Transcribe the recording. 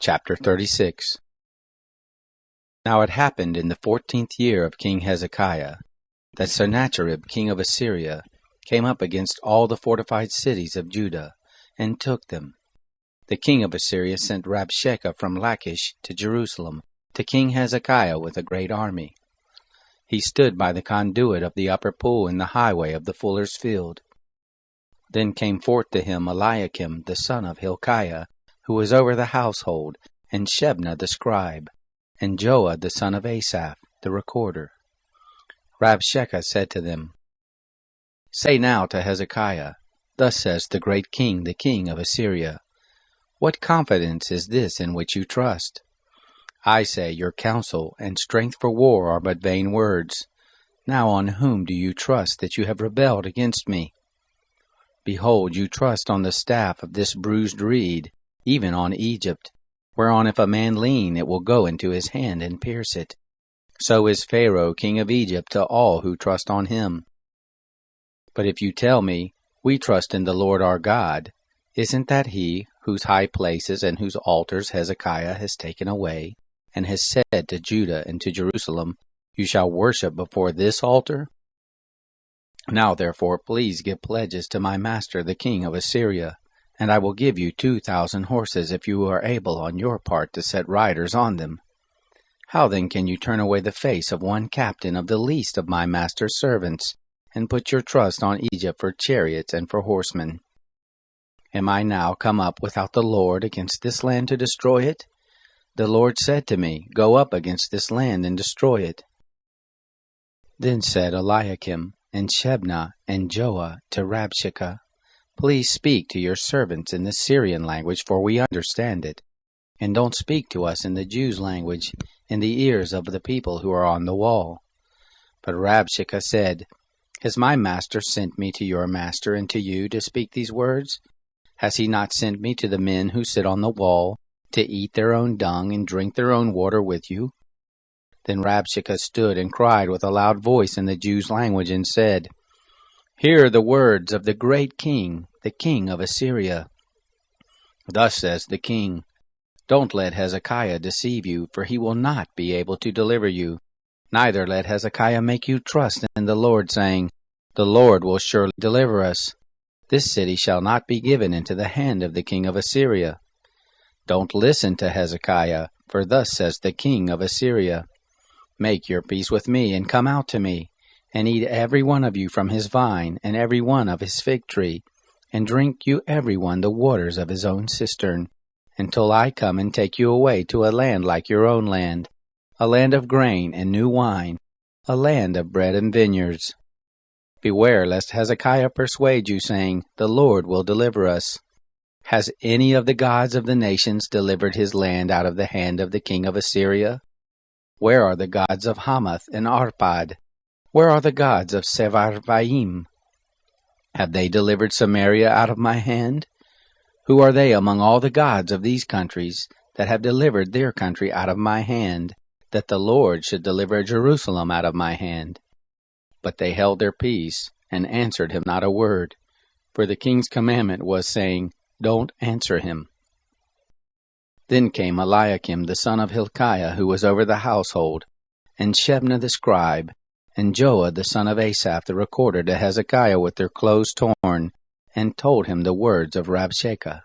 Chapter 36. Now it happened in the 14th year of King Hezekiah, that Sennacherib king of Assyria came up against all the fortified cities of Judah, and took them. The king of Assyria sent Rabshakeh from Lachish to Jerusalem to King Hezekiah with a great army. He stood by the conduit of the upper pool in the highway of the fuller's field. Then came forth to him Eliakim the son of Hilkiah, who was over the household, and Shebna the scribe, and Joah the son of Asaph the recorder. Rabshakeh said to them, Say now to Hezekiah, Thus says the great king, the king of Assyria, What confidence is this in which you trust? I say, your counsel and strength for war are but vain words. Now on whom do you trust that you have rebelled against me? Behold, you trust on the staff of this bruised reed, even on Egypt, whereon if a man lean, it will go into his hand and pierce it. So is Pharaoh king of Egypt to all who trust on him. But if you tell me, We trust in the Lord our God, isn't that he whose high places and whose altars Hezekiah has taken away, and has said to Judah and to Jerusalem, You shall worship before this altar? Now therefore please give pledges to my master the king of Assyria, and I will give you 2,000 horses if you are able on your part to set riders on them. How then can you turn away the face of one captain of the least of my master's servants, and put your trust on Egypt for chariots and for horsemen? Am I now come up without the Lord against this land to destroy it? The Lord said to me, Go up against this land and destroy it. Then said Eliakim and Shebna and Joah to Rabshakeh, Please speak to your servants in the Syrian language, for we understand it, and don't speak to us in the Jews' language, in the ears of the people who are on the wall. But Rabshakeh said, Has my master sent me to your master and to you to speak these words? Has he not sent me to the men who sit on the wall, to eat their own dung and drink their own water with you? Then Rabshakeh stood and cried with a loud voice in the Jews' language, and said, Hear the words of the great king, the king of Assyria. Thus says the king, Don't let Hezekiah deceive you, for he will not be able to deliver you. Neither let Hezekiah make you trust in the Lord, saying, The Lord will surely deliver us. This city shall not be given into the hand of the king of Assyria. Don't listen to Hezekiah, for thus says the king of Assyria, Make your peace with me, and come out to me, and eat every one of you from his vine, and every one of his fig tree, and drink you every one the waters of his own cistern, until I come and take you away to a land like your own land, a land of grain and new wine, a land of bread and vineyards. Beware lest Hezekiah persuade you, saying, The Lord will deliver us. Has any of the gods of the nations delivered his land out of the hand of the king of Assyria? Where are the gods of Hamath and Arpad? Where are the gods of Sepharvaim? Have they delivered Samaria out of my hand? Who are they among all the gods of these countries that have delivered their country out of my hand, that the Lord should deliver Jerusalem out of my hand? But they held their peace, and answered him not a word, for the king's commandment was, saying, Don't answer him. Then came Eliakim the son of Hilkiah, who was over the household, and Shebna the scribe, and Joah the son of Asaph the recorder to Hezekiah with their clothes torn, and told him the words of Rabshakeh.